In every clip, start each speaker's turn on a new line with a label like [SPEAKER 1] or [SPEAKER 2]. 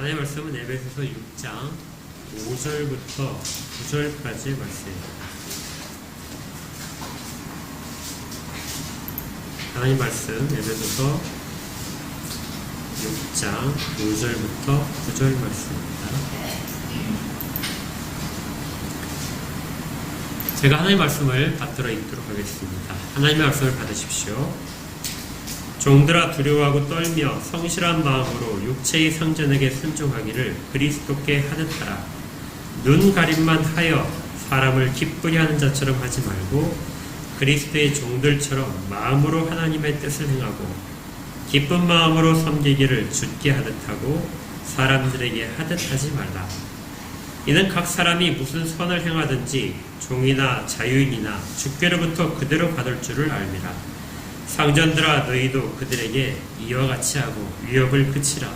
[SPEAKER 1] 하나님의 말씀은 에베소서 6장 5절부터 9절까지의 말씀입니다. 하나님 말씀 에베소서 6장 5절부터 9절 말씀입니다. 제가 하나님의 말씀을 받들어 읽도록 하겠습니다. 하나님의 말씀을 받으십시오. 종들아 두려워하고 떨며 성실한 마음으로 육체의 상전에게 순종하기를 그리스도께 하듯 하라. 눈 가림만 하여 사람을 기쁘게 하는 자처럼 하지 말고 그리스도의 종들처럼 마음으로 하나님의 뜻을 행하고 기쁜 마음으로 섬기기를 주께 하듯 하고 사람들에게 하듯 하지 말라. 이는 각 사람이 무슨 선을 행하든지 종이나 자유인이나 주께로부터 그대로 받을 줄을 알미라. 상전들아 너희도 그들에게 이와 같이 하고 위협을 그치라.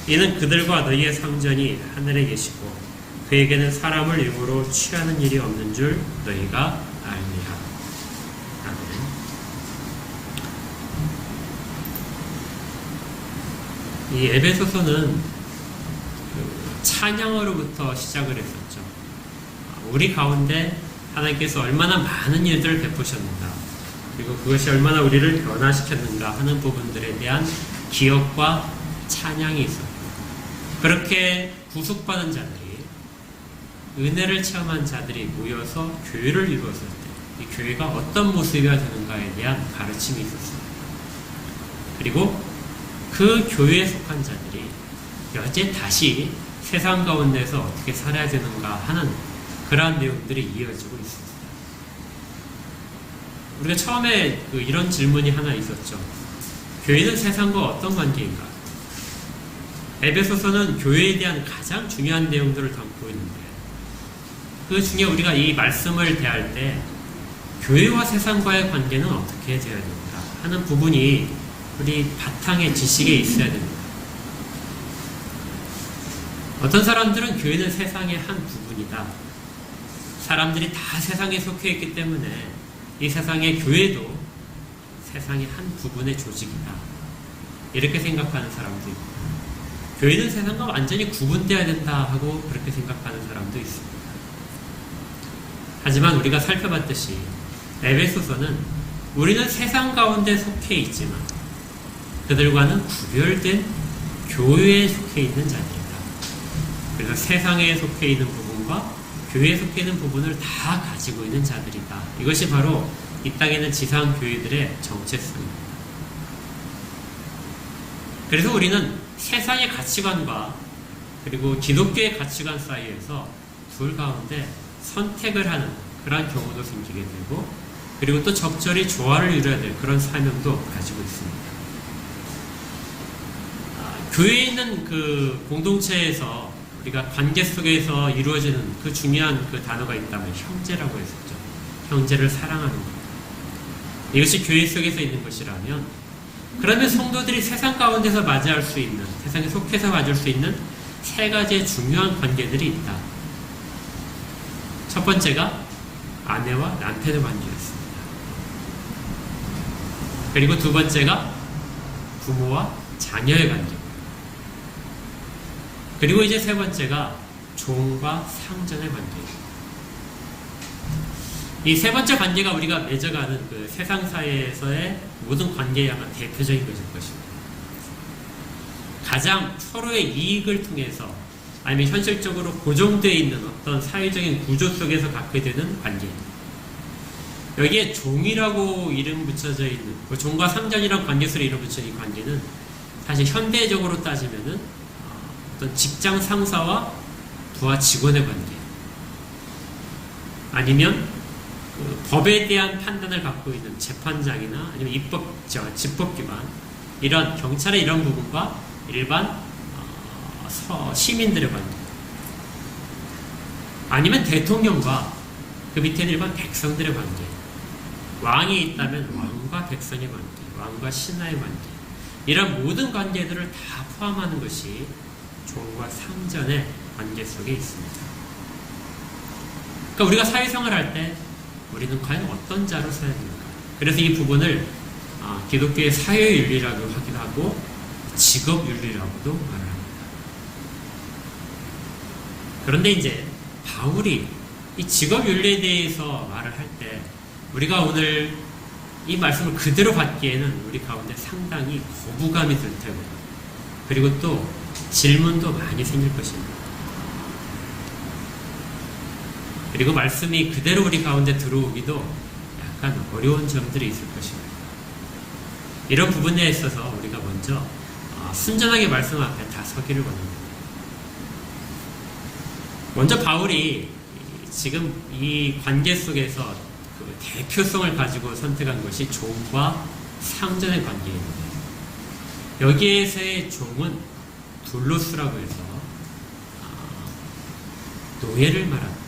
[SPEAKER 1] 이는 그들과 너희의 상전이 하늘에 계시고 그에게는 사람을 입으로 취하는 일이 없는 줄 너희가 알미라. 아멘. 이 에베소서는 찬양으로부터 시작을 했었죠. 우리 가운데 하나님께서 얼마나 많은 일들을 베푸셨는가, 그리고 그것이 얼마나 우리를 변화시켰는가 하는 부분들에 대한 기억과 찬양이 있었고, 그렇게 구속받은 자들이, 은혜를 체험한 자들이 모여서 교회를 이루었을 때 이 교회가 어떤 모습이어야 되는가에 대한 가르침이 있었습니다. 그리고 그 교회에 속한 자들이 여제 다시 세상 가운데서 어떻게 살아야 되는가 하는 그러한 내용들이 이어지고 있습니다. 우리가 처음에 이런 질문이 하나 있었죠. 교회는 세상과 어떤 관계인가? 에베소서는 교회에 대한 가장 중요한 내용들을 담고 있는데, 그 중에 우리가 이 말씀을 대할 때 교회와 세상과의 관계는 어떻게 되어야 됩니까? 하는 부분이 우리 바탕의 지식에 있어야 됩니다. 어떤 사람들은 교회는 세상의 한 부분이다. 사람들이 다 세상에 속해 있기 때문에 이 세상의 교회도 세상의 한 부분의 조직이다. 이렇게 생각하는 사람도 있고, 교회는 세상과 완전히 구분되어야 된다 하고 그렇게 생각하는 사람도 있습니다. 하지만 우리가 살펴봤듯이 에베소서는 우리는 세상 가운데 속해 있지만 그들과는 구별된 교회에 속해 있는 자들이다. 그래서 세상에 속해 있는 부분과 교회에 속해 있는 부분을 다 가지고 있는 자들이다. 이것이 바로 이 땅에 있는 지상 교회들의 정체성입니다. 그래서 우리는 세상의 가치관과 그리고 기독교의 가치관 사이에서 둘 가운데 선택을 하는 그러한 경우도 생기게 되고, 그리고 또 적절히 조화를 이루어야 될 그런 사명도 가지고 있습니다. 교회에 있는 그 공동체에서 우리가 관계 속에서 이루어지는 그 중요한 그 단어가 있다면 형제라고 했었죠. 형제를 사랑하는 것. 이것이 교회 속에서 있는 것이라면, 그러면 성도들이 세상 가운데서 맞이할 수 있는, 세상에 속해서 맞을 수 있는 세 가지의 중요한 관계들이 있다. 첫 번째가 아내와 남편의 관계였습니다. 그리고 두 번째가 부모와 자녀의 관계. 그리고 이제 세 번째가 종과 상전의 관계입니다. 이 세 번째 관계가 우리가 맺어가는 그 세상 사회에서의 모든 관계의 아마 대표적인 것일 것입니다. 가장 서로의 이익을 통해서 아니면 현실적으로 고정되어 있는 어떤 사회적인 구조 속에서 갖게 되는 관계. 여기에 종이라고 이름 붙여져 있는, 그 종과 상전이라는 관계 속에 이름 붙여진 이 관계는 사실 현대적으로 따지면은 어떤 직장 상사와 부하 직원의 관계, 아니면 그 법에 대한 판단을 갖고 있는 재판장이나 아니면 집법기관, 이런 경찰의 이런 부분과 일반 시민들의 관계, 아니면 대통령과 그 밑에는 일반 백성들의 관계, 왕이 있다면 왕과 백성의 관계, 왕과 신하의 관계, 이런 모든 관계들을 다 포함하는 것이 종과 상전의 관계 속에 있습니다. 그러니까 우리가 사회생활을 할 때 우리는 과연 어떤 자로 서야 됩니까? 그래서 이 부분을 기독교의 사회윤리라고 하기도 하고 직업윤리라고도 말합니다. 그런데 이제 바울이 이 직업윤리에 대해서 말을 할 때 우리가 오늘 이 말씀을 그대로 받기에는 우리 가운데 상당히 거부감이 들 테고, 그리고 또 질문도 많이 생길 것입니다. 그리고 말씀이 그대로 우리 가운데 들어오기도 약간 어려운 점들이 있을 것입니다. 이런 부분에 있어서 우리가 먼저 순전하게 말씀 앞에 다 서기를 원합니다. 먼저 바울이 지금 이 관계 속에서 그 대표성을 가지고 선택한 것이 종과 상전의 관계입니다. 여기에서의 종은 둘로스라고 해서 노예를 말합니다.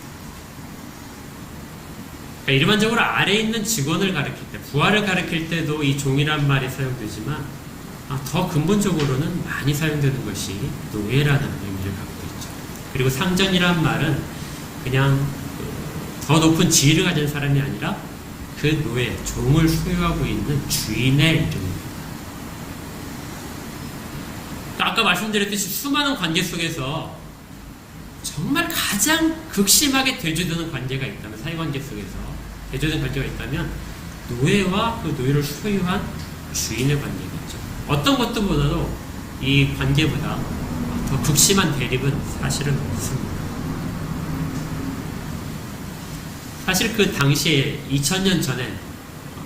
[SPEAKER 1] 그러니까 일반적으로 아래에 있는 직원을 가리킬 때, 부하를 가리킬 때도 이 종이란 말이 사용되지만 더 근본적으로는 많이 사용되는 것이 노예라는 의미를 갖고 있죠. 그리고 상전이란 말은 그냥 더 높은 지위를 가진 사람이 아니라 그 노예, 종을 소유하고 있는 주인의 이름입니다. 아까 말씀드렸듯이 수많은 관계 속에서 정말 가장 극심하게 대조되는 관계가 있다면, 사회관계 속에서 대조된 관계가 있다면 노예와 그 노예를 소유한 주인의 관계겠죠. 어떤 것보다도 이 관계보다 더 극심한 대립은 사실은 없습니다. 사실 그 당시에 2000년 전에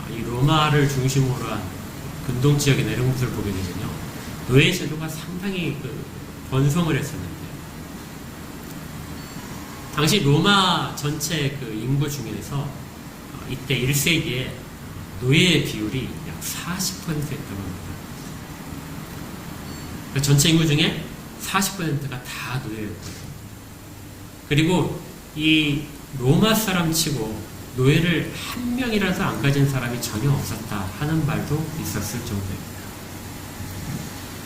[SPEAKER 1] 이 로마를 중심으로 한 근동 지역이나 이런 곳을 보게 되면요, 노예 제도가 상당히 번성을 했었는데, 당시 로마 전체 그 인구 중에서 이때 1세기에 노예의 비율이 약 40%였다고 합니다. 그러니까 전체 인구 중에 40%가 다 노예였거든요. 그리고 이 로마 사람 치고 노예를 한 명이라도 안 가진 사람이 전혀 없었다 하는 말도 있었을 정도입니다.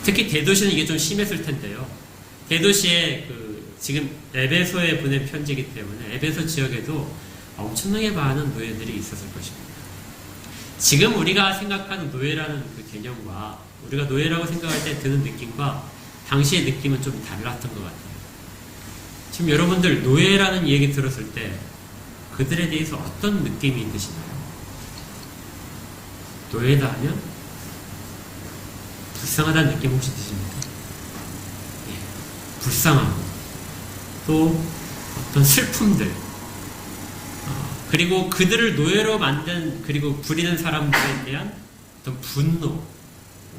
[SPEAKER 1] 특히 대도시는 이게 좀 심했을 텐데요. 대도시에 지금 에베소에 보낸 편지이기 때문에 에베소 지역에도 엄청나게 많은 노예들이 있었을 것입니다. 지금 우리가 생각하는 노예라는 그 개념과 우리가 노예라고 생각할 때 드는 느낌과 당시의 느낌은 좀 달랐던 것 같아요. 지금 여러분들 노예라는 얘기 들었을 때 그들에 대해서 어떤 느낌이 드시나요? 노예다 하면 불쌍하다는 느낌 혹시 드십니까? 예, 불쌍하고 또 어떤 슬픔들, 그리고 그들을 노예로 만든 그리고 부리는 사람들에 대한 어떤 분노,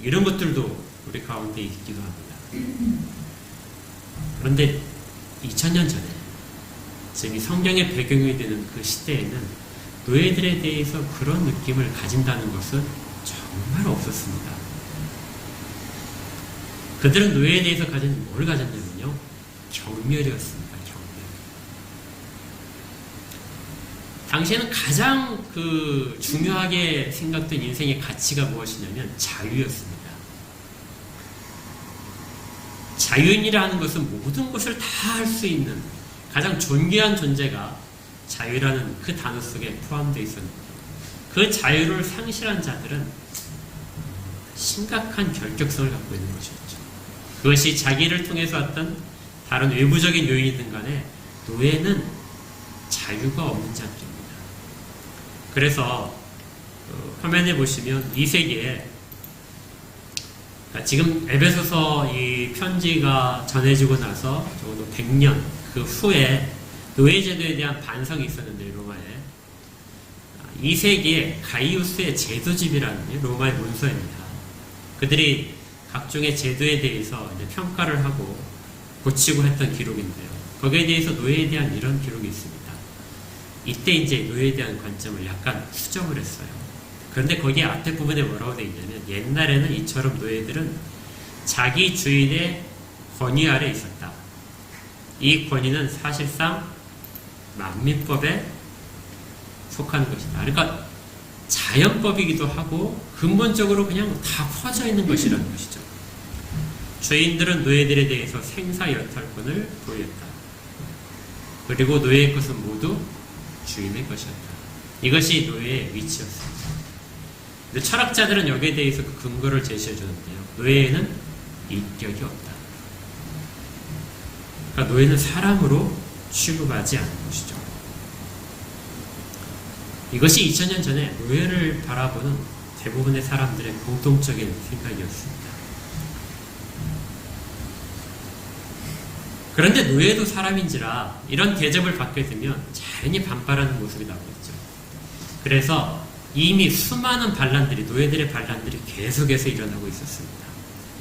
[SPEAKER 1] 이런 것들도 우리 가운데 있기도 합니다. 그런데 2000년 전에 지금 이 성경의 배경이 되는 그 시대에는 노예들에 대해서 그런 느낌을 가진다는 것은 정말 없었습니다. 그들은 노예에 대해서 뭘 가졌냐면요, 경멸이었습니다. 경멸. 당시에는 가장 중요하게 생각된 인생의 가치가 무엇이냐면 자유였습니다. 자유인이라 하는 것은 모든 것을 다 할 수 있는 가장 존귀한 존재가 자유라는 그 단어 속에 포함되어 있었는데, 그 자유를 상실한 자들은 심각한 결격성을 갖고 있는 것이었죠. 그것이 자기를 통해서 왔던 다른 외부적인 요인이든 간에 노예는 자유가 없는 자들입니다. 그래서 화면에 보시면 2세기에 지금 에베소서 이 편지가 전해지고 나서 적어도 100년 그 후에 노예제도에 대한 반성이 있었는데, 로마에 2세기에 가이우스의 제도집이라는 로마의 문서입니다. 그들이 각종의 제도에 대해서 이제 평가를 하고 고치고 했던 기록인데요. 거기에 대해서 노예에 대한 이런 기록이 있습니다. 이때 이제 노예에 대한 관점을 약간 수정을 했어요. 그런데 거기 앞에 부분에 뭐라고 되어 있냐면, 옛날에는 이처럼 노예들은 자기 주인의 권위 아래 있었다. 이 권위는 사실상 만민법에 속하는 것이다. 그러니까 자연법이기도 하고 근본적으로 그냥 다 퍼져 있는 것이라는 것이죠. 주인들은 노예들에 대해서 생사여탈권을 보였다. 그리고 노예의 것은 모두 주인의 것이었다. 이것이 노예의 위치였습니다. 근데 철학자들은 여기에 대해서 그 근거를 제시해 주는데요. 노예에는 인격이 없다. 그러니까 노예는 사람으로 취급하지 않는 것이죠. 이것이 2000년 전에 노예를 바라보는 대부분의 사람들의 공통적인 생각이었습니다. 그런데 노예도 사람인지라 이런 대접을 받게 되면 자연히 반발하는 모습이 나오겠죠. 그래서 이미 수많은 반란들이, 노예들의 반란들이 계속해서 일어나고 있었습니다.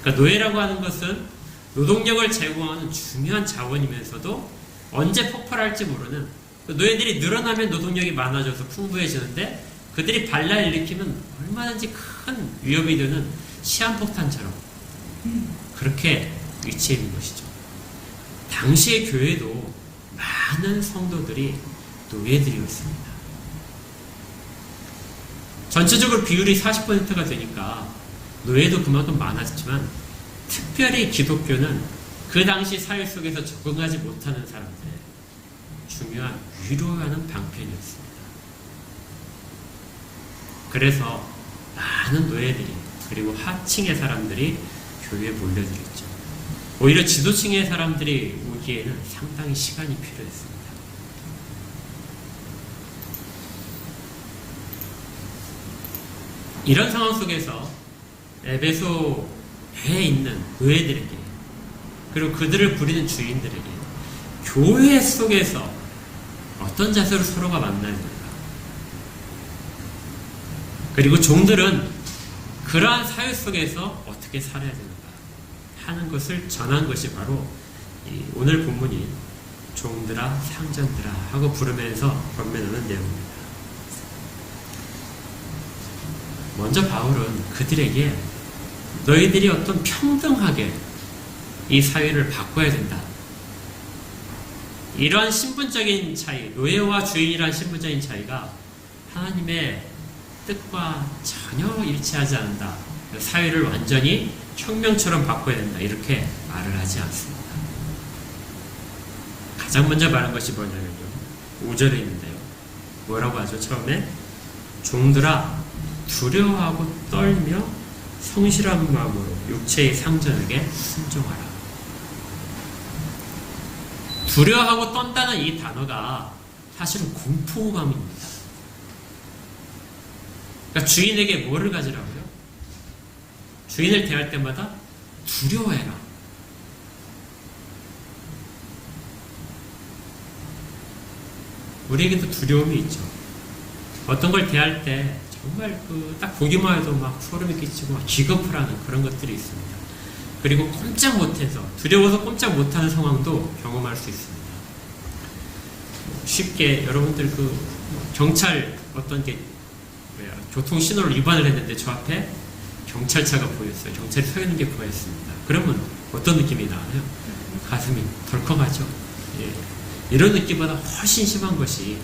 [SPEAKER 1] 그러니까 노예라고 하는 것은 노동력을 제공하는 중요한 자원이면서도 언제 폭발할지 모르는, 노예들이 늘어나면 노동력이 많아져서 풍부해지는데 그들이 반란을 일으키면 얼마든지 큰 위협이 되는 시한폭탄처럼 그렇게 위치해 있는 것이죠. 당시의 교회도 많은 성도들이 노예들이었습니다. 전체적으로 비율이 40%가 되니까 노예도 그만큼 많았지만 특별히 기독교는 그 당시 사회 속에서 적응하지 못하는 사람들의 중요한 위로하는 방편이었습니다. 그래서 많은 노예들이, 그리고 하층의 사람들이 교회에 몰려들었죠. 오히려 지도층의 사람들이 오기에는 상당히 시간이 필요했습니다. 이런 상황 속에서 에베소에 있는 노예들에게, 그리고 그들을 부리는 주인들에게 교회 속에서 어떤 자세로 서로가 만나야 되는가, 그리고 종들은 그러한 사회 속에서 어떻게 살아야 되는가 하는 것을 전한 것이 바로 오늘 본문이 종들아 상전들아 하고 부르면서 권면하는 내용입니다. 먼저 바울은 그들에게 너희들이 어떤 평등하게 이 사회를 바꿔야 된다, 이러한 신분적인 차이, 노예와 주인이라는 신분적인 차이가 하나님의 뜻과 전혀 일치하지 않는다, 사회를 완전히 혁명처럼 바꿔야 된다, 이렇게 말을 하지 않습니다. 가장 먼저 말한 것이 뭐냐면요, 5절에 있는데요, 뭐라고 하죠? 처음에 종들아 두려워하고 떨며 성실한 마음으로 육체의 상전에게 순종하라. 두려워하고 떤다는 이 단어가 사실은 공포감입니다. 그러니까 주인에게 뭐를 가지라고요? 주인을 대할 때마다 두려워해라. 우리에게도 두려움이 있죠. 어떤 걸 대할 때 정말 딱 보기만 해도 막 소름이 끼치고 기겁을 하는 그런 것들이 있습니다. 그리고 꼼짝 못해서, 두려워서 꼼짝 못하는 상황도 경험할 수 있습니다. 쉽게 여러분들 경찰 어떤 게 교통 신호를 위반을 했는데 저 앞에 경찰차가 보였어요. 경찰이 서 있는 게 보였습니다. 그러면 어떤 느낌이 나와요? 가슴이 덜컥하죠. 예. 이런 느낌보다 훨씬 심한 것이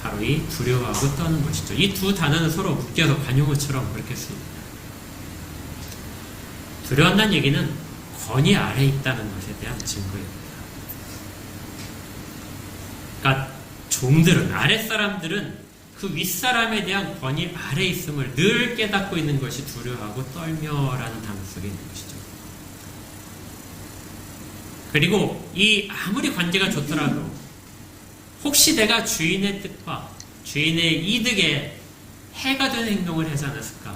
[SPEAKER 1] 바로 이 두려워하고 떠는 것이죠. 이 두 단어는 서로 묶여서 관용어처럼 그렇게 쓰입니다. 두려워한다는 얘기는 권위 아래에 있다는 것에 대한 증거입니다. 그러니까 종들은, 아랫사람들은 그 윗사람에 대한 권위 아래에 있음을 늘 깨닫고 있는 것이 두려워하고 떨며라는 단어 속에 있는 것이죠. 그리고 이 아무리 관계가 좋더라도 혹시 내가 주인의 뜻과 주인의 이득에 해가 되는 행동을 하지 않았을까?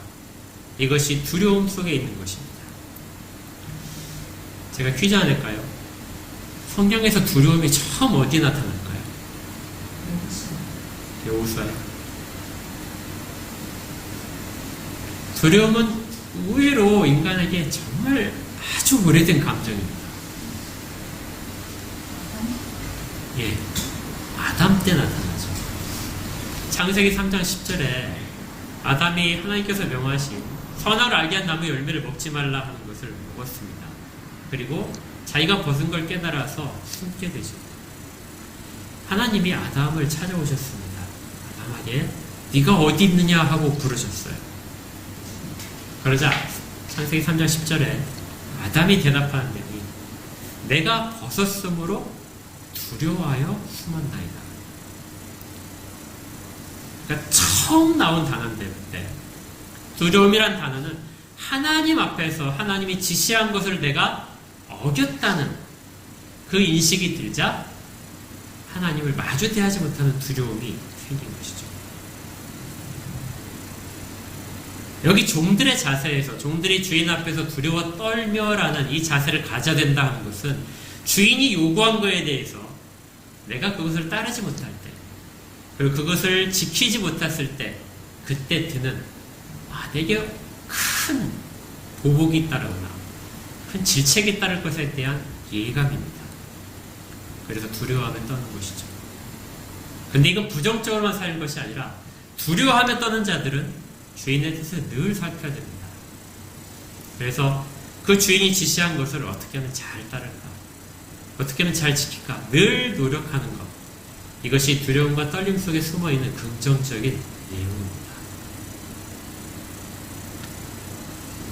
[SPEAKER 1] 이것이 두려움 속에 있는 것입니다. 제가 퀴즈 하나 낼까요? 성경에서 두려움이 처음 어디 나타날까요? 여호수아요. 두려움은 의외로 인간에게 정말 아주 오래된 감정입니다. 예, 아담 때 나타나죠. 창세기 3장 10절에 아담이 하나님께서 명하신 선악을 알게 한 나무 열매를 먹지 말라 하는 것을 먹었습니다. 그리고 자기가 벗은 걸 깨달아서 숨게 되죠. 하나님이 아담을 찾아오셨습니다. 아담에게 네가 어디 있느냐 하고 부르셨어요. 그러자 창세기 3장 10절에 아담이 대답하는 내용이 내가 벗었으므로 두려워하여 숨었나이다. 그러니까 처음 나온 단어인데 두려움이란 단어는 하나님 앞에서 하나님이 지시한 것을 내가 어겼다는 그 그 인식이 들자 하나님을 마주 대하지 못하는 두려움이 생긴 것이죠. 여기 종들의 자세에서 종들이 주인 앞에서 두려워 떨며라는 이 자세를 가져야 된다 하는 것은 주인이 요구한 것에 대해서 내가 그것을 따르지 못할 때 그리고 그것을 지키지 못했을 때 그때 드는 내게 큰 보복이 따르거나 큰 질책이 따를 것에 대한 예감입니다. 그래서 두려워하며 떠는 것이죠. 근데 이건 부정적으로만 사는 것이 아니라 두려워하며 떠는 자들은 주인의 뜻을 늘 살펴야 됩니다. 그래서 그 주인이 지시한 것을 어떻게 하면 잘 따를까? 어떻게 하면 잘 지킬까? 늘 노력하는 것. 이것이 두려움과 떨림 속에 숨어있는 긍정적인 내용입니다.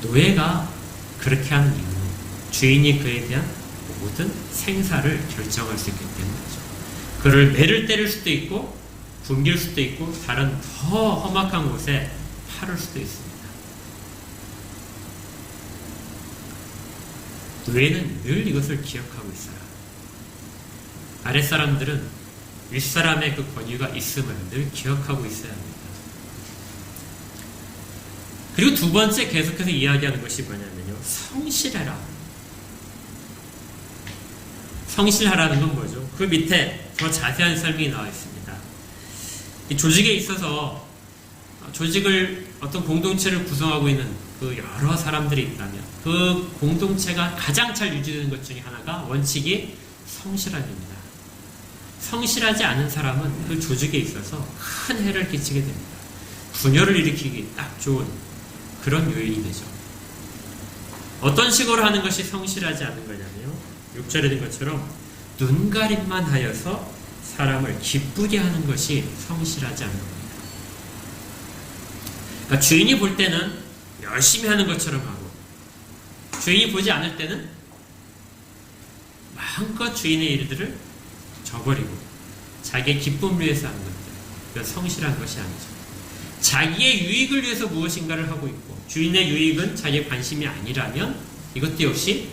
[SPEAKER 1] 노예가 그렇게 하는 이유는 주인이 그에 대한 모든 생사를 결정할 수 있기 때문이죠. 그를 매를 때릴 수도 있고 굶길 수도 있고 다른 더 험악한 곳에 팔을 수도 있습니다. 노예는 늘 이것을 기억하고 있어요. 아랫사람들은 윗사람의 그 권위가 있음을 늘 기억하고 있어야 합니다. 그리고 두 번째 계속해서 이야기하는 것이 뭐냐면요. 성실해라. 성실하라는 건 뭐죠? 그 밑에 더 자세한 설명이 나와 있습니다. 이 조직에 있어서 조직을 어떤 공동체를 구성하고 있는 그 여러 사람들이 있다면 그 공동체가 가장 잘 유지되는 것 중에 하나가 원칙이 성실함입니다. 성실하지 않은 사람은 그 조직에 있어서 큰 해를 끼치게 됩니다. 분열을 일으키기 딱 좋은 그런 요인이 되죠. 어떤 식으로 하는 것이 성실하지 않은 거냐면요. 6절에 된 것처럼 눈가림만 하여서 사람을 기쁘게 하는 것이 성실하지 않은 겁니다. 그러니까 주인이 볼 때는 열심히 하는 것처럼 하고 주인이 보지 않을 때는 마음껏 주인의 일들을 저버리고 자기의 기쁨을 위해서 하는 것들, 그건 성실한 것이 아니죠. 자기의 유익을 위해서 무엇인가를 하고 있고 주인의 유익은 자기의 관심이 아니라면 이것도 역시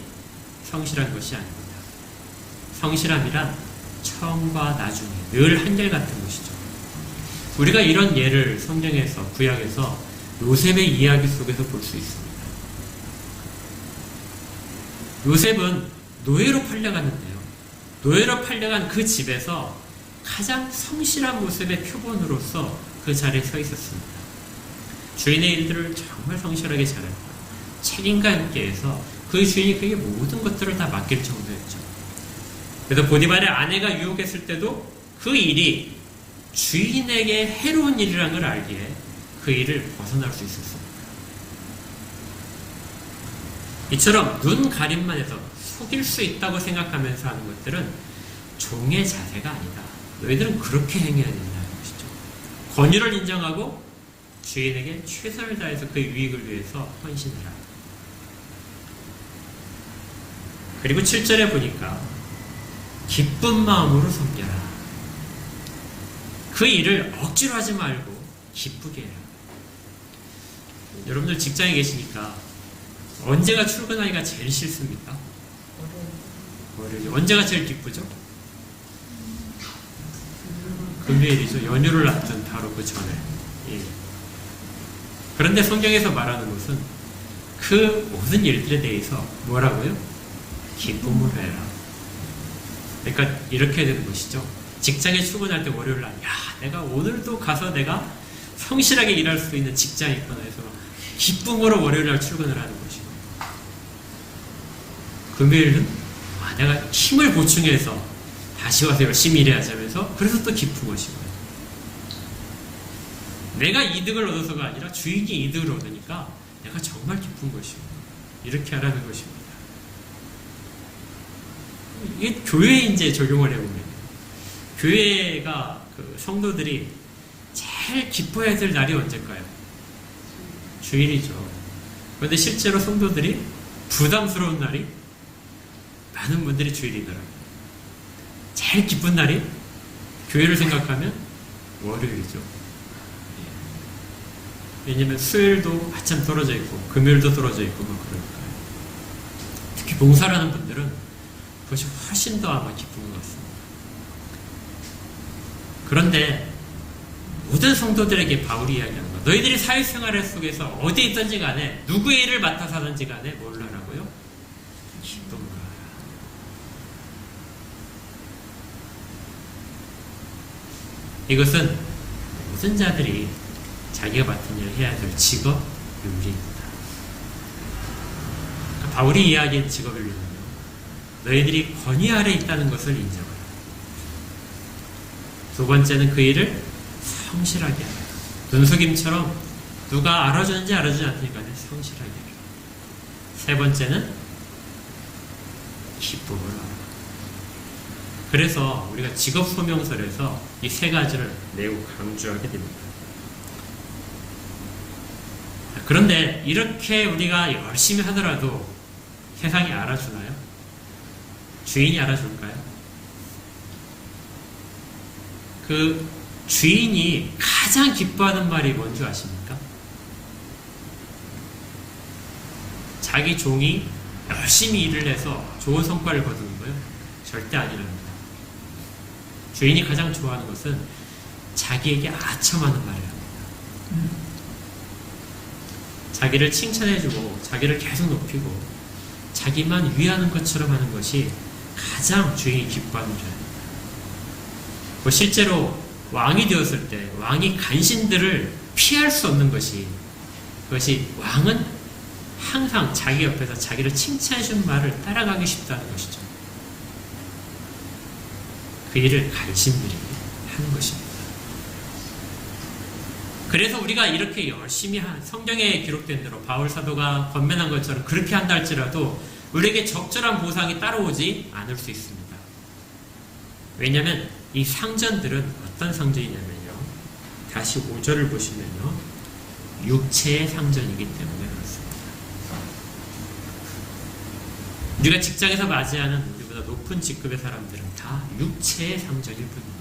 [SPEAKER 1] 성실한 것이 아닙니다. 성실함이란 처음과 나중에 늘 한결같은 것이죠. 우리가 이런 예를 성경에서 구약에서 요셉의 이야기 속에서 볼 수 있습니다. 요셉은 노예로 팔려갔는데요. 노예로 팔려간 그 집에서 가장 성실한 모습의 표본으로서 그 자리에 서 있었습니다. 주인의 일들을 정말 성실하게 잘했고 책임과 함께해서 그 주인이 그에게 모든 것들을 다 맡길 정도였죠. 그래서 보디발의 아내가 유혹했을 때도 그 일이 주인에게 해로운 일이라는 걸 알기에 그 일을 벗어날 수 있었습니다. 이처럼 눈 가림만 해서 속일 수 있다고 생각하면서 하는 것들은 종의 자세가 아니다. 너희들은 그렇게 행해야 된다는 것이죠. 권위를 인정하고 주인에게 최선을 다해서 그의 유익을 위해서 헌신해라. 그리고 7절에 보니까 기쁜 마음으로 섬겨라. 그 일을 억지로 하지 말고 기쁘게 해라. 여러분들 직장에 계시니까 언제가 출근하기가 제일 싫습니까? 월요일. 언제가 제일 기쁘죠? 금요일이죠. 연휴를 앞둔 바로 그 전에. 예. 그런데 성경에서 말하는 것은 그 모든 일들에 대해서 뭐라고요? 기쁨으로 해라. 그러니까 이렇게 되는 것이죠. 직장에 출근할 때 월요일 날, 내가 오늘도 가서 내가 성실하게 일할 수 있는 직장이 있구나 해서 기쁨으로 월요일 날 출근을 하는 것이고, 금요일은 내가 힘을 보충해서 다시 와서 열심히 일해야자면서 그래서 또 기쁜 것이고요. 내가 이득을 얻어서가 아니라 주인이 이득을 얻으니까 내가 정말 기쁜 것이고 이렇게 하라는 것입니다. 이게 교회에 이제 적용을 해보면 교회가 그 성도들이 제일 기뻐해야 될 날이 언제일까요? 주일이죠. 그런데 실제로 성도들이 부담스러운 날이 많은 분들이 주일이더라고요. 제일 기쁜 날이 교회를 생각하면 월요일이죠. 왜냐면 수요일도 한참 떨어져 있고 금요일도 떨어져 있고 뭐 그러니까요. 특히 봉사를 하는 분들은 그것이 훨씬 더 아마 기쁜 것 같습니다. 그런데 모든 성도들에게 바울이 이야기하는 것, 너희들이 사회생활 속에서 어디 있든지 간에 누구의 일을 맡아서 하든지 간에 뭘 하라고요? 기쁨을 하라. 이것은 모든 자들이 자기가 맡은 일을 해야 될 직업 윤리입니다. 바울이 이야기한 직업 윤리는요, 너희들이 권위 아래 있다는 것을 인정하라. 두 번째는 그 일을 성실하게 하라. 눈속임처럼 누가 알아주는지 알아주지 않으니까 성실하게 하라. 세 번째는 기쁨을 하라. 그래서 우리가 직업 소명서에서 이 세 가지를 매우 강조하게 됩니다. 그런데 이렇게 우리가 열심히 하더라도 세상이 알아주나요? 주인이 알아줄까요? 그 주인이 가장 기뻐하는 말이 뭔지 아십니까? 자기 종이 열심히 일을 해서 좋은 성과를 거두는 거예요? 절대 아니랍니다. 주인이 가장 좋아하는 것은 자기에게 아첨하는 말을 합니다. 자기를 칭찬해주고 자기를 계속 높이고 자기만 위하는 것처럼 하는 것이 가장 주인이 기뻐하는 일입니다. 실제로 왕이 되었을 때 왕이 간신들을 피할 수 없는 것이, 그것이 왕은 항상 자기 옆에서 자기를 칭찬해준 말을 따라가기 쉽다는 것이죠. 그 일을 간신들이 하는 것입니다. 그래서 우리가 이렇게 열심히 한, 성경에 기록된 대로 바울 사도가 권면한 것처럼 그렇게 한다 할지라도 우리에게 적절한 보상이 따라오지 않을 수 있습니다. 왜냐하면 이 상전들은 어떤 상전이냐면요, 다시 5절을 보시면요, 육체의 상전이기 때문에 그렇습니다. 우리가 직장에서 맞이하는 우리보다 높은 직급의 사람들은 다 육체의 상전일 뿐입니다.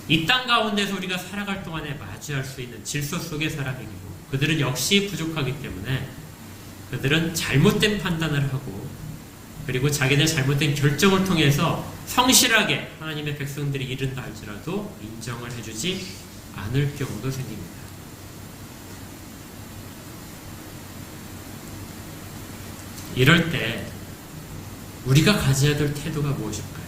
[SPEAKER 1] 이 땅 가운데서 우리가 살아갈 동안에 맞이할 수 있는 질서 속의 사람이고, 그들은 역시 부족하기 때문에 그들은 잘못된 판단을 하고, 그리고 자기들 잘못된 결정을 통해서 성실하게 하나님의 백성들이 이른다 할지라도 인정을 해주지 않을 경우도 생깁니다. 이럴 때 우리가 가져야 될 태도가 무엇일까요?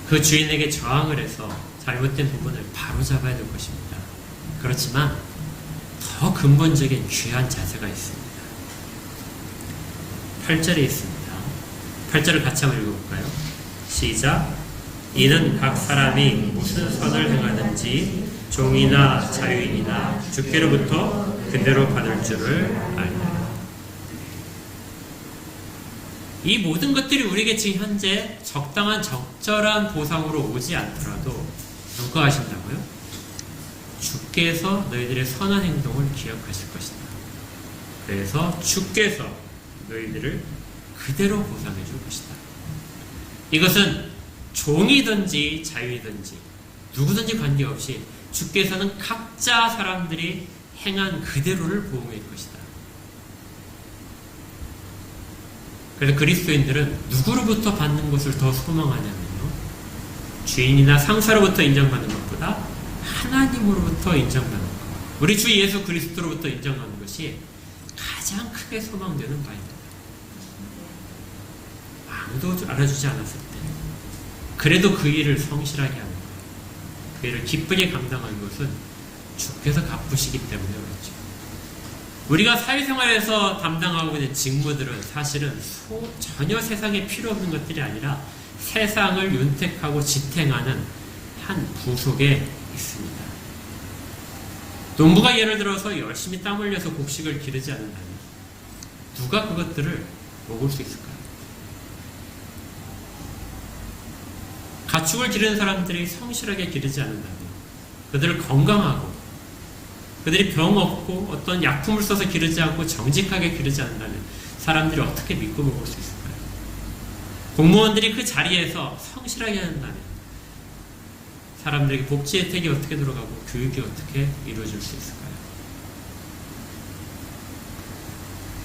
[SPEAKER 1] 그 주인에게 저항을 해서 잘못된 부분을 바로잡아야 될 것입니다. 그렇지만 더 근본적인 귀한 자세가 있습니다. 8절에 있습니다. 8절을 같이 한번 읽어볼까요? 시작. 이는 각 사람이 무슨 선을 행하든지 종이나 자유인이나 주께로부터 그대로 받을 줄을 알라. 이 모든 것들이 우리에게 지금 현재 적당한 적절한 보상으로 오지 않더라도 누가 하신다고요? 주께서 너희들의 선한 행동을 기억하실 것이다. 그래서 주께서 너희들을 그대로 보상해 줄 것이다. 이것은 종이든지 자유이든지 누구든지 관계없이 주께서는 각자 사람들이 행한 그대로를 보응할 것이다. 그래서 그리스도인들은 누구로부터 받는 것을 더 소망하냐면요, 주인이나 상사로부터 인정받는 것보다 하나님으로부터 인정받는 것, 우리 주 예수 그리스도로부터 인정받는 것이 가장 크게 소망되는 바입니다. 아무도 알아주지 않았을 때 그래도 그 일을 성실하게 하는 것, 그 일을 기쁘게 감당하는 것은 주께서 갚으시기 때문에 그렇죠. 우리가 사회생활에서 담당하고 있는 직무들은 사실은 전혀 세상에 필요 없는 것들이 아니라 세상을 윤택하고 지탱하는 한 부속에 있습니다. 농부가 예를 들어서 열심히 땀 흘려서 곡식을 기르지 않는다면 누가 그것들을 먹을 수 있을까요? 가축을 기르는 사람들이 성실하게 기르지 않는다면, 그들을 건강하고 그들이 병 없고 어떤 약품을 써서 기르지 않고 정직하게 기르지 않는다면 사람들이 어떻게 믿고 먹을 수 있을까요? 공무원들이 그 자리에서 성실하게 한다면 사람들에게 복지 혜택이 어떻게 들어가고 교육이 어떻게 이루어질 수 있을까요?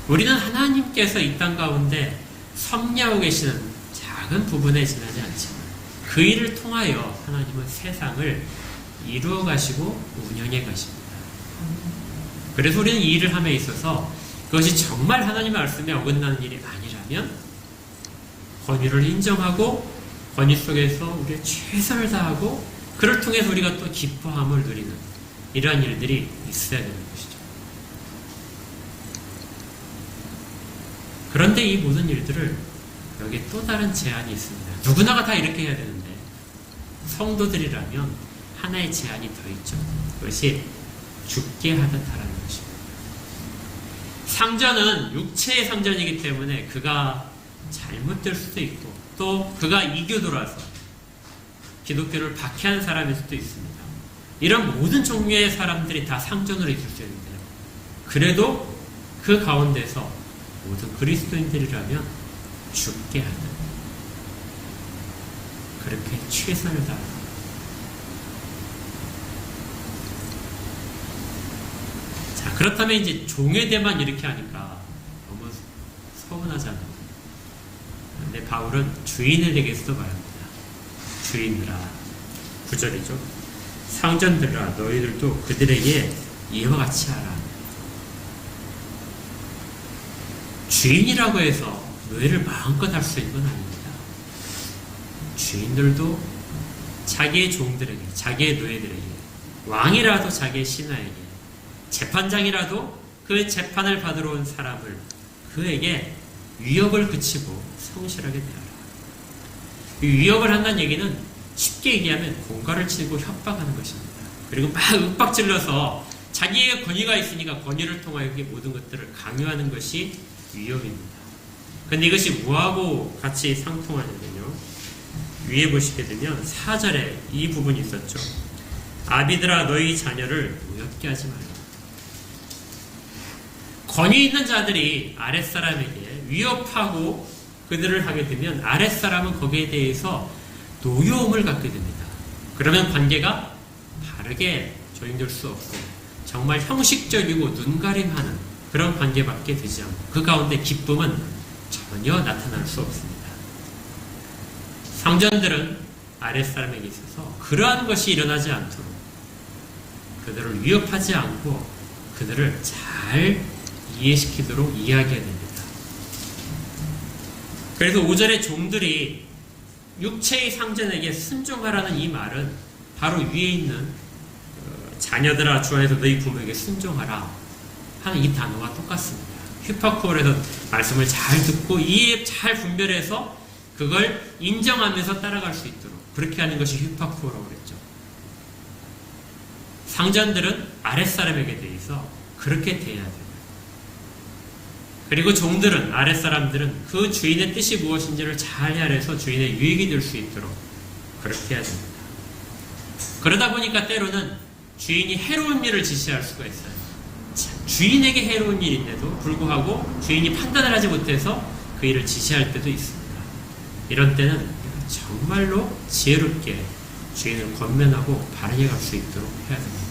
[SPEAKER 1] 우리는 하나님께서 이 땅 가운데 섭리하고 계시는 작은 부분에 지나지 않지만 그 일을 통하여 하나님은 세상을 이루어 가시고 운영해 가십니다. 그래서 우리는 이 일을 함에 있어서 그것이 정말 하나님의 말씀에 어긋나는 일이 아니라면 권위를 인정하고 권위 속에서 우리의 최선을 다하고 그를 통해서 우리가 또 기뻐함을 누리는 이러한 일들이 있어야 되는 것이죠. 그런데 이 모든 일들을 여기에 또 다른 제한이 있습니다. 누구나가 다 이렇게 해야 되는데 성도들이라면 하나의 제한이 더 있죠. 그것이 죽게 하듯 하라는 것입니다. 상전은 육체의 상전이기 때문에 그가 잘못될 수도 있고 또 그가 이교도라서 기독교를 박해한 사람일 수도 있습니다. 이런 모든 종류의 사람들이 다 상전으로 있을 수 있는데요. 그래도 그 가운데서 모든 그리스도인들이라면 죽게 하는 그렇게 최선을 다하는 자, 그렇다면 이제 종에 대만 이렇게 하니까 너무 서운하잖아요. 근데 바울은 주인에게서도 말합니다. 주인들아, 9절이죠. 상전들아, 너희들도 그들에게 이와 같이 하라. 주인이라고 해서 노예를 마음껏 할 수 있는 건 아닙니다. 주인들도 자기의 종들에게, 자기의 노예들에게, 왕이라도 자기의 신하에게, 재판장이라도 그 재판을 받으러 온 사람을 그에게 위협을 그치고 성실하게 대하라. 이 위협을 한다는 얘기는 쉽게 얘기하면 공갈을 치고 협박하는 것입니다. 그리고 막 윽박질러서 자기의 권위가 있으니까 권위를 통하여 모든 것들을 강요하는 것이 위협입니다. 그런데 이것이 뭐하고 같이 상통하냐면요. 위에 보시게 되면 4절에 이 부분이 있었죠. 아비들아 너희 자녀를 노엽게 하지 말라. 권위 있는 자들이 아랫사람에게 위협하고 그들을 하게 되면 아랫사람은 거기에 대해서 노여움을 갖게 됩니다. 그러면 관계가 바르게 조용될 수 없고 정말 형식적이고 눈가림하는 그런 관계밖에 되지 않고 그 가운데 기쁨은 전혀 나타날 수 없습니다. 상전들은 아랫사람에게 있어서 그러한 것이 일어나지 않도록 그들을 위협하지 않고 그들을 잘 이해시키도록 이야기해야 됩니다. 그래서 5절의 종들이 육체의 상전에게 순종하라는 이 말은 바로 위에 있는 자녀들아 주 안에서 너희 부모에게 순종하라 하는 이 단어와 똑같습니다. 휘파쿠어에서 말씀을 잘 듣고 이해 잘 분별해서 그걸 인정하면서 따라갈 수 있도록 그렇게 하는 것이 휘파쿠어라고 그랬죠. 상전들은 아랫사람에게 대해서 그렇게 대해야 돼요. 그리고 종들은 아랫사람들은 그 주인의 뜻이 무엇인지를 잘 헤아려서 주인의 유익이 될 수 있도록 그렇게 해야 됩니다. 그러다 보니까 때로는 주인이 해로운 일을 지시할 수가 있어요. 주인에게 해로운 일인데도 불구하고 주인이 판단을 하지 못해서 그 일을 지시할 때도 있습니다. 이런 때는 정말로 지혜롭게 주인을 권면하고 바르게 갈 수 있도록 해야 됩니다.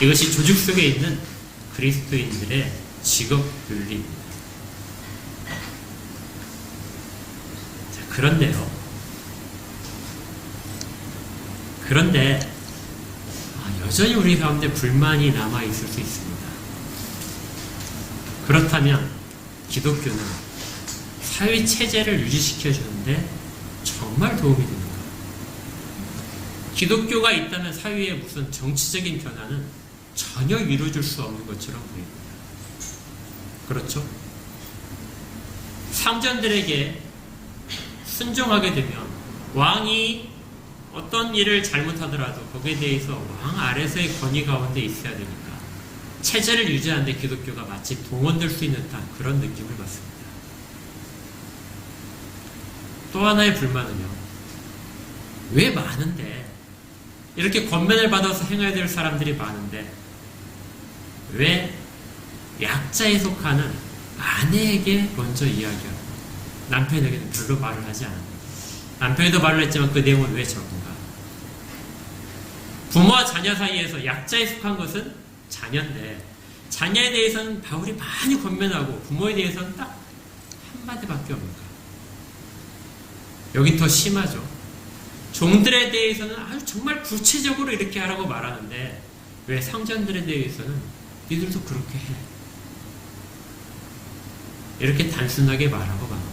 [SPEAKER 1] 이것이 조직 속에 있는 그리스도인들의 직업 윤리입니다. 자, 그런데 여전히 우리 가운데 불만이 남아있을 수 있습니다. 그렇다면 기독교는 사회 체제를 유지시켜주는데 정말 도움이 됩니다. 기독교가 있다면 사회에 무슨 정치적인 변화는 전혀 이루어질 수 없는 것처럼 보입니다. 그렇죠? 상전들에게 순종하게 되면 왕이 어떤 일을 잘못하더라도 거기에 대해서 왕 아래서의 권위 가운데 있어야 되니까 체제를 유지하는 데 기독교가 마치 동원될 수 있는 듯한 그런 느낌을 받습니다. 또 하나의 불만은요. 왜 많은데 이렇게 권면을 받아서 행해야 될 사람들이 많은데 왜 약자에 속하는 아내에게 먼저 이야기하고 남편에게는 별로 말을 하지 않습니다. 남편에도 말을 했지만 그 내용은 왜 적은가? 부모와 자녀 사이에서 약자에 속한 것은 자녀인데 자녀에 대해서는 바울이 많이 권면하고 부모에 대해서는 딱 한마디밖에 없는가. 여긴 더 심하죠. 종들에 대해서는 아주 정말 구체적으로 이렇게 하라고 말하는데 왜 상전들에 대해서는 니들도 그렇게 해. 이렇게 단순하게 말하고 맙니다.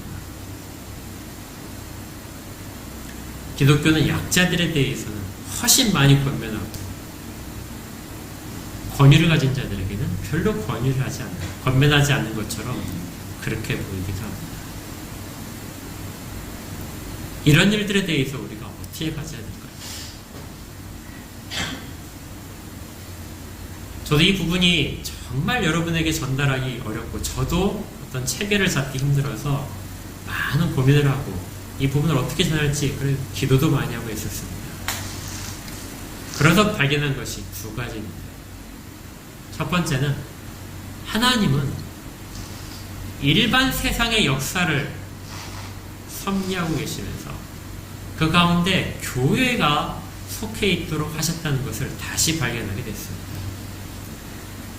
[SPEAKER 1] 기독교는 약자들에 대해서는 훨씬 많이 권면하고 권위를 가진 자들에게는 별로 권위를 하지 않는, 권면하지 않는 것처럼 그렇게 보이기도 합니다. 이런 일들에 대해서 우리가 어떻게 가져야 될까요? 저도 이 부분이 정말 여러분에게 전달하기 어렵고 저도 어떤 체계를 잡기 힘들어서 많은 고민을 하고 이 부분을 어떻게 전할지 그래서 기도도 많이 하고 있었습니다. 그래서 발견한 것이 두 가지입니다. 첫 번째는 하나님은 일반 세상의 역사를 섭리하고 계시면서 그 가운데 교회가 속해 있도록 하셨다는 것을 다시 발견하게 됐습니다.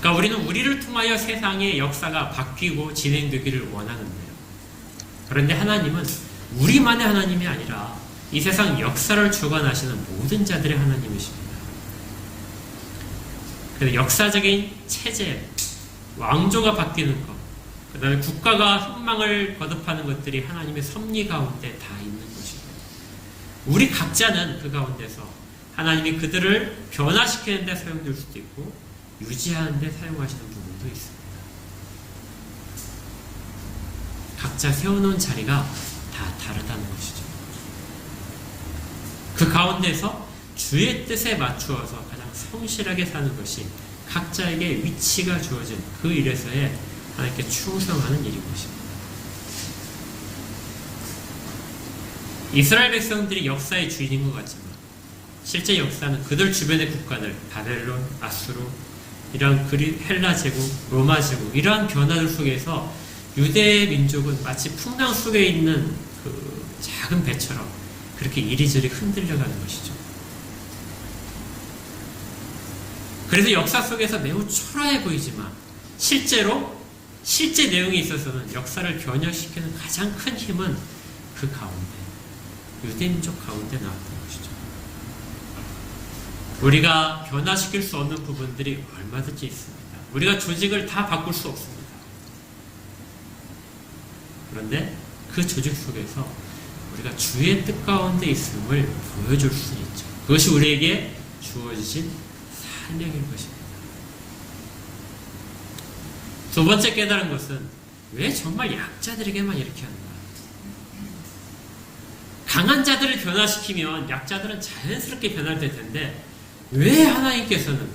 [SPEAKER 1] 그러니까 우리는 우리를 통하여 세상의 역사가 바뀌고 진행되기를 원하는데요. 그런데 하나님은 우리만의 하나님이 아니라 이 세상 역사를 주관하시는 모든 자들의 하나님이십니다. 그래서 역사적인 체제, 왕조가 바뀌는 것, 그 다음에 국가가 흥망을 거듭하는 것들이 하나님의 섭리 가운데 다 있는 것이고 우리 각자는 그 가운데서 하나님이 그들을 변화시키는 데 사용될 수도 있고 유지하는 데 사용하시는 부분도 있습니다. 각자 세워놓은 자리가 다 다르다는 것이죠. 그 가운데서 주의 뜻에 맞추어서 가장 성실하게 사는 것이 각자에게 위치가 주어진 그 일에서의 하나님께 충성하는 일인 것입니다. 이스라엘 백성들이 역사의 주인인 것 같지만 실제 역사는 그들 주변의 국가들 바벨론, 아수르, 이러한 헬라 제국, 로마 제국 이러한 변화들 속에서 유대 민족은 마치 풍랑 속에 있는 그 작은 배처럼 그렇게 이리저리 흔들려가는 것이죠. 그래서 역사 속에서 매우 초라해 보이지만 실제 내용에 있어서는 역사를 변혁시키는 가장 큰 힘은 그 가운데 유대민족 가운데 나왔던 것이죠. 우리가 변화시킬 수 없는 부분들이 얼마든지 있습니다. 우리가 조직을 다 바꿀 수 없습니다. 그런데 그 조직 속에서 우리가 주의 뜻 가운데 있음을 보여줄 수 있죠. 그것이 우리에게 주어지신 사명인 것입니다. 두 번째 깨달은 것은 왜 정말 약자들에게만 이렇게 하는가? 강한 자들을 변화시키면 약자들은 자연스럽게 변화될 텐데 왜 하나님께서는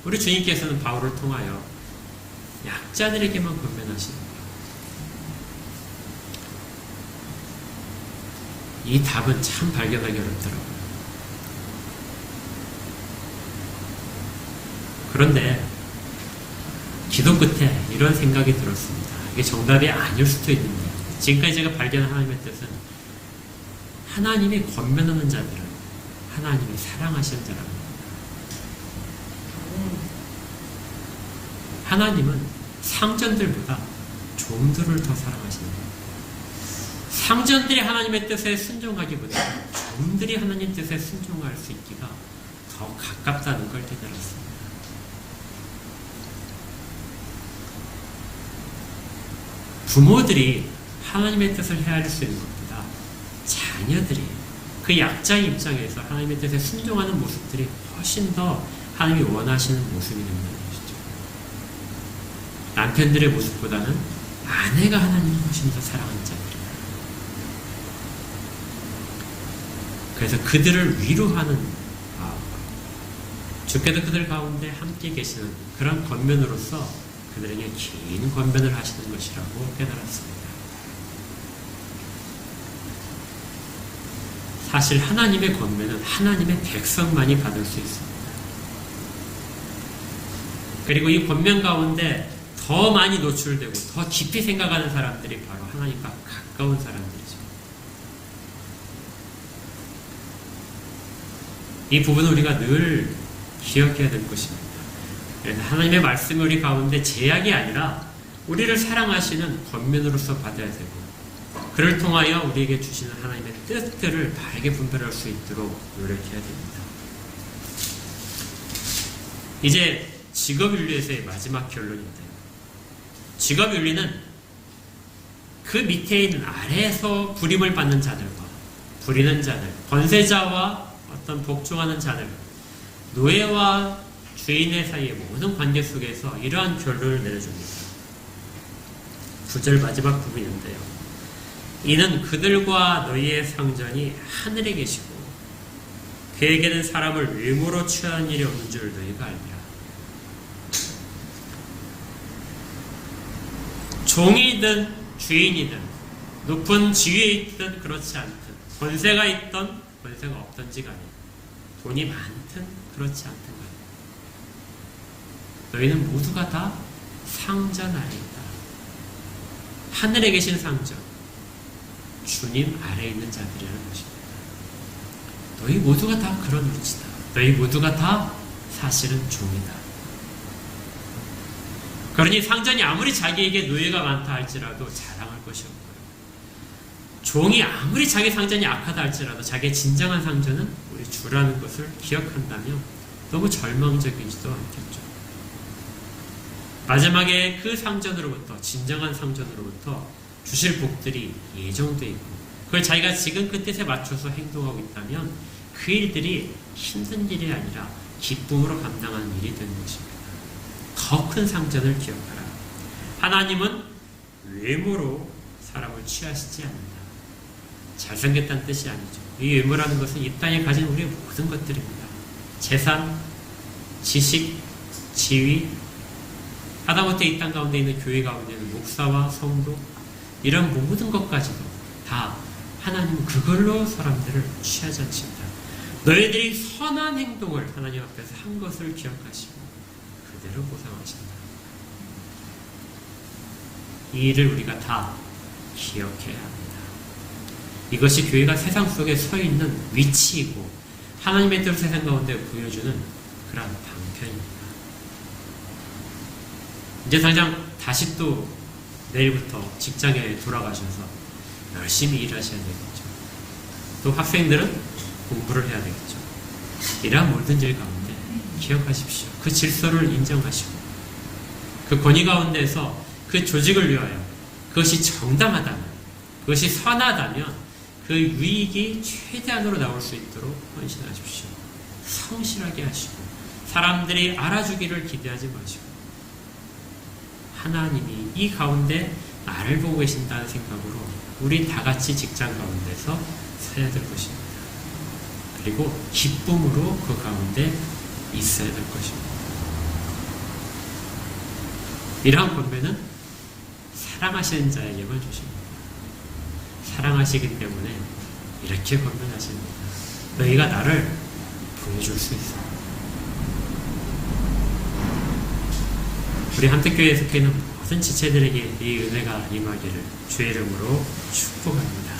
[SPEAKER 1] 우리 주님께서는 바울을 통하여 약자들에게만 권면하시는가? 이 답은 참 발견하기 어렵더라고요. 그런데 기도 끝에 이런 생각이 들었습니다. 이게 정답이 아닐 수도 있는데 지금까지 제가 발견한 하나님의 뜻은 하나님이 권면하는 자들은 하나님이 사랑하시는 자랍니다. 하나님은 상전들보다 종들을 더 사랑하시는 거예요. 상전들이 하나님의 뜻에 순종하기보다 종들이 하나님 뜻에 순종할 수 있기가 더 가깝다는 걸 깨달았습니다. 부모들이 하나님의 뜻을 헤아릴 수 있는 것보다 자녀들이 그 약자의 입장에서 하나님의 뜻에 순종하는 모습들이 훨씬 더 하나님이 원하시는 모습이 된다는 것이죠. 남편들의 모습보다는 아내가 하나님을 훨씬 더 사랑하는 자들이에요. 그래서 그들을 위로하는 주께서 그들 가운데 함께 계시는 그런 권면으로서 그들에게 긴 권면을 하시는 것이라고 깨달았습니다. 사실 하나님의 권면은 하나님의 백성만이 받을 수 있습니다. 그리고 이 권면 가운데 더 많이 노출되고 더 깊이 생각하는 사람들이 바로 하나님과 가까운 사람들이죠. 이 부분은 우리가 늘 기억해야 될 것입니다. 그래서 하나님의 말씀이 우리 가운데 제약이 아니라 우리를 사랑하시는 권면으로서 받아야 되고, 그를 통하여 우리에게 주시는 하나님의 뜻들을 바르게 분별할 수 있도록 노력해야 됩니다. 이제 직업윤리에서의 마지막 결론인데, 직업윤리는 그 밑에 있는 아래에서 부림을 받는 자들과 부리는 자들, 권세자와 어떤 복종하는 자들, 노예와 주인의 사이의 모든 관계 속에서 이러한 결론을 내려줍니다. 9절 마지막 부분인데요. 이는 그들과 너희의 상전이 하늘에 계시고 그에게는 사람을 외모로 취하는 일이 없는 줄 너희가 알리라. 종이든 주인이든 높은 지위에 있든 그렇지 않든, 권세가 있든 권세가 없든지 간에, 돈이 많든 그렇지 않든 간에 너희는 모두가 다 상전 아래 있다. 하늘에 계신 상전, 주님 아래에 있는 자들이라는 것입니다. 너희 모두가 다 그런 위치다. 너희 모두가 다 사실은 종이다. 그러니 상전이 아무리 자기에게 노예가 많다 할지라도 자랑할 것이 없고요. 종이 아무리 자기 상전이 악하다 할지라도 자기의 진정한 상전은 우리 주라는 것을 기억한다면 너무 절망적이지도 않겠죠. 마지막에 그 상전으로부터, 진정한 상전으로부터 주실 복들이 예정되어 있고, 그걸 자기가 지금 그 뜻에 맞춰서 행동하고 있다면 그 일들이 힘든 일이 아니라 기쁨으로 감당하는 일이 되는 것입니다. 더 큰 상전을 기억하라. 하나님은 외모로 사람을 취하시지 않는다. 잘생겼다는 뜻이 아니죠. 이 외모라는 것은 이 땅에 가진 우리의 모든 것들입니다. 재산, 지식, 지위, 하다못해 이 땅 가운데 있는 교회 가운데 있는 목사와 성도, 이런 모든 것까지도 다 하나님은 그걸로 사람들을 취하지 않습니다. 너희들이 선한 행동을 하나님 앞에서 한 것을 기억하시고 그대로 보상하신다. 이 일을 우리가 다 기억해야 합니다. 이것이 교회가 세상 속에 서 있는 위치이고 하나님의 뜻을 세상 가운데 보여주는 그런 방편입니다. 이제 당장 다시 또 내일부터 직장에 돌아가셔서 열심히 일하셔야 되겠죠. 또 학생들은 공부를 해야 되겠죠. 이러한 모든 일 가운데 기억하십시오. 그 질서를 인정하시고 그 권위 가운데서 그 조직을 위하여 그것이 정당하다면, 그것이 선하다면 그 유익이 최대한으로 나올 수 있도록 헌신하십시오. 성실하게 하시고 사람들이 알아주기를 기대하지 마시고 하나님이 이 가운데 나를 보고 계신다는 생각으로 우리 다 같이 직장 가운데서 서야 될 것입니다. 그리고 기쁨으로 그 가운데 있어야 될 것입니다. 이러한 권면은 사랑하시는 자에게만 주십니다. 사랑하시기 때문에 이렇게 권면하십니다. 너희가 나를 보여줄 수 있어. 우리 한특교회에 속해 있는 모든 지체들에게 이 은혜가 임하기를 주의 이름으로 축복합니다.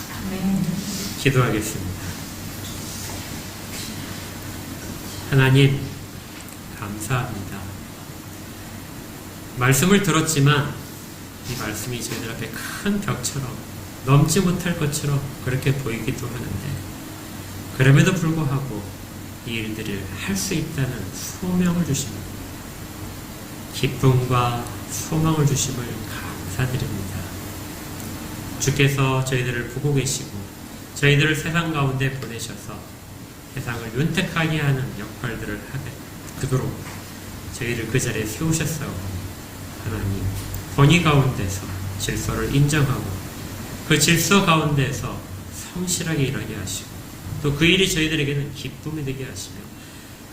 [SPEAKER 1] 기도하겠습니다. 하나님, 감사합니다. 말씀을 들었지만 이 말씀이 저희들 앞에 큰 벽처럼 넘지 못할 것처럼 그렇게 보이기도 하는데, 그럼에도 불구하고 이 일들을 할 수 있다는 소명을 주십니다. 기쁨과 소망을 주심을 감사드립니다. 주께서 저희들을 보고 계시고 저희들을 세상 가운데 보내셔서 세상을 윤택하게 하는 역할들을 하게 그도록 저희를 그 자리에 세우셨사오니 하나님, 권위 가운데서 질서를 인정하고 그 질서 가운데서 성실하게 일하게 하시고 또 그 일이 저희들에게는 기쁨이 되게 하시며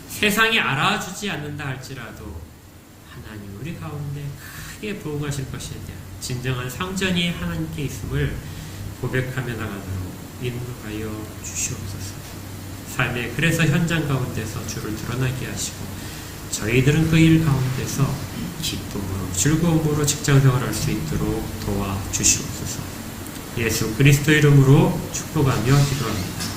[SPEAKER 1] 세상이 알아주지 않는다 할지라도 하나님 우리 가운데 크게 부응하실 것에 대한 진정한 상전이 하나님께 있음을 고백하며 나가도록 인도하여 주시옵소서. 삶의 그래서 현장 가운데서 주를 드러나게 하시고 저희들은 그 일 가운데서 기쁨으로 즐거움으로 직장생활할 수 있도록 도와주시옵소서. 예수 그리스도 이름으로 축복하며 기도합니다.